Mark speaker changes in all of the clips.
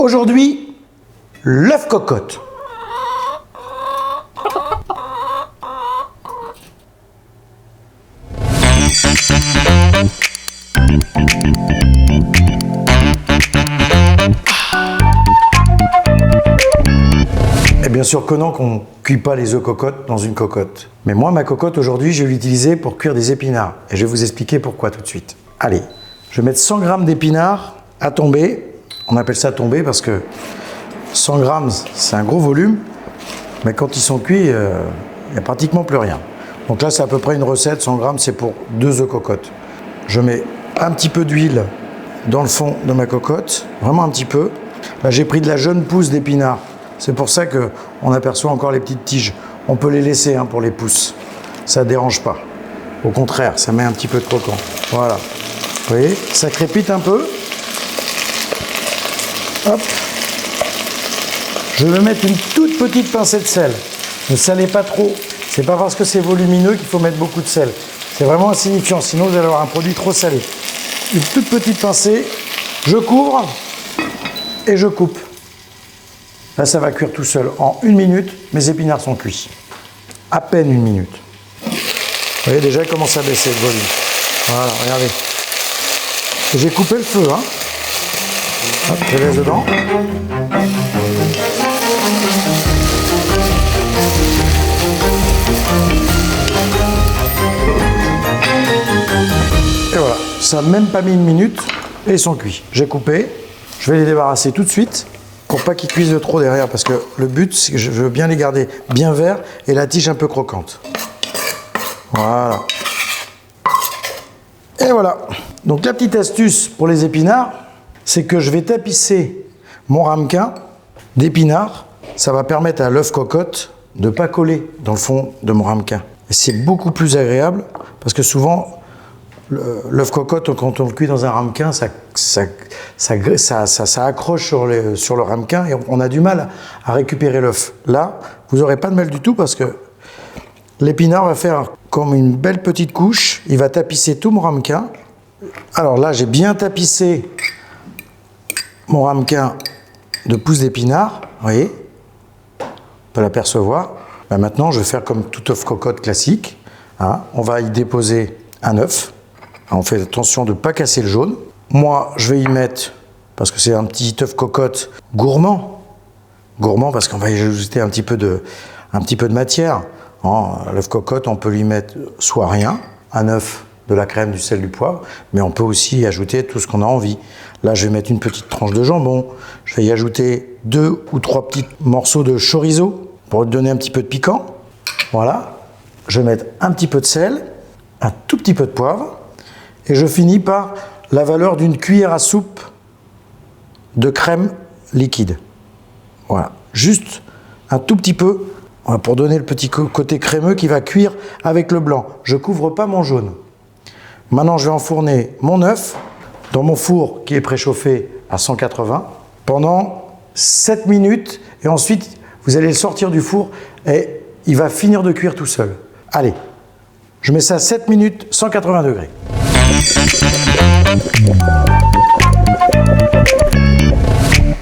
Speaker 1: Aujourd'hui, l'œuf cocotte. Et bien sûr que non, qu'on ne cuit pas les œufs cocottes dans une cocotte. Mais moi, ma cocotte aujourd'hui, je vais l'utiliser pour cuire des épinards. Et je vais vous expliquer pourquoi tout de suite. Allez, je vais mettre 100 g d'épinards à tomber. On appelle ça tomber parce que 100 g, c'est un gros volume. Mais quand ils sont cuits, il n'y a pratiquement plus rien. Donc là, c'est à peu près une recette. 100 g, c'est pour 2 œufs cocottes. Je mets un petit peu d'huile dans le fond de ma cocotte. Vraiment un petit peu. Là, j'ai pris de la jeune pousse d'épinards. C'est pour ça qu'on aperçoit encore les petites tiges. On peut les laisser pour les pousses. Ça ne dérange pas. Au contraire, ça met un petit peu de croquant. Voilà. Vous voyez, ça crépite un peu. Hop. Je vais mettre une toute petite pincée de sel. Ne salez pas trop. C'est pas parce que c'est volumineux qu'il faut mettre beaucoup de sel. C'est vraiment insignifiant. Sinon, vous allez avoir un produit trop salé. Une toute petite pincée. Je couvre et je coupe. Là, ça va cuire tout seul. En 1 minute, mes épinards sont cuits. À peine 1 minute. Vous voyez, déjà, il commence à baisser le volume. Voilà, regardez. J'ai coupé le feu. Hop, je laisse dedans. Et voilà, ça n'a même pas mis 1 minute et ils sont cuits. J'ai coupé. Je vais les débarrasser tout de suite. Pour pas qu'ils cuisent de trop derrière, parce que le but, c'est que je veux bien les garder bien verts et la tige un peu croquante. Voilà. Et voilà. Donc la petite astuce pour les épinards, c'est que je vais tapisser mon ramequin d'épinards. Ça va permettre à l'œuf cocotte de ne pas coller dans le fond de mon ramequin. Et c'est beaucoup plus agréable, parce que souvent, l'œuf cocotte, quand on le cuit dans un ramequin, ça accroche sur le ramequin et on a du mal à récupérer l'œuf. Là, vous n'aurez pas de mal du tout parce que l'épinard va faire comme une belle petite couche. Il va tapisser tout mon ramequin. Alors là, j'ai bien tapissé mon ramequin de pousses d'épinards. Vous voyez, on peut l'apercevoir. Ben maintenant, je vais faire comme tout œuf cocotte classique. On va y déposer un œuf. On fait attention de ne pas casser le jaune. Moi, je vais y mettre, parce que c'est un petit œuf cocotte gourmand. Gourmand parce qu'on va y ajouter un petit peu de matière. L'œuf cocotte, on peut lui mettre soit rien, un œuf, de la crème, du sel, du poivre, mais on peut aussi y ajouter tout ce qu'on a envie. Là, je vais mettre une petite tranche de jambon. Je vais y ajouter 2 ou 3 petits morceaux de chorizo pour donner un petit peu de piquant. Voilà. Je vais mettre un petit peu de sel, un tout petit peu de poivre. Et je finis par la valeur d'une cuillère à soupe de crème liquide. Voilà, juste un tout petit peu pour donner le petit côté crémeux qui va cuire avec le blanc. Je ne couvre pas mon jaune. Maintenant, je vais enfourner mon œuf dans mon four qui est préchauffé à 180 pendant 7 minutes. Et ensuite, vous allez le sortir du four et il va finir de cuire tout seul. Allez, je mets ça 7 minutes, 180 degrés.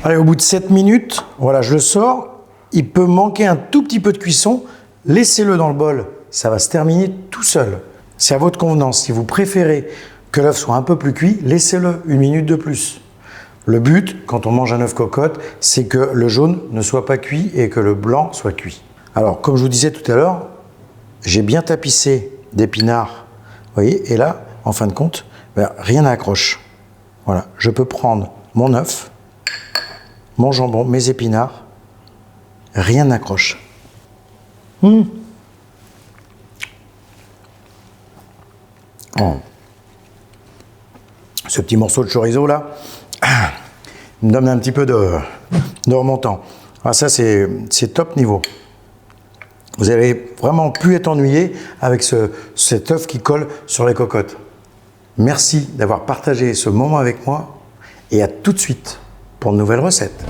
Speaker 1: Allez, au bout de 7 minutes, voilà, je le sors. Il peut manquer un tout petit peu de cuisson. Laissez-le dans le bol, ça va se terminer tout seul. C'est à votre convenance. Si vous préférez que l'œuf soit un peu plus cuit, laissez-le 1 minute de plus. Le but, quand on mange un œuf cocotte, c'est que le jaune ne soit pas cuit et que le blanc soit cuit. Alors, comme je vous disais tout à l'heure, j'ai bien tapissé d'épinards, vous voyez, et là, en fin de compte, rien n'accroche. Voilà, je peux prendre mon œuf, mon jambon, mes épinards, rien n'accroche. Oh. Ce petit morceau de chorizo là, me donne un petit peu de remontant. Ah, ça c'est top niveau. Vous allez vraiment plus être ennuyé avec cet œuf qui colle sur les cocottes. Merci d'avoir partagé ce moment avec moi et à tout de suite pour de nouvelles recettes.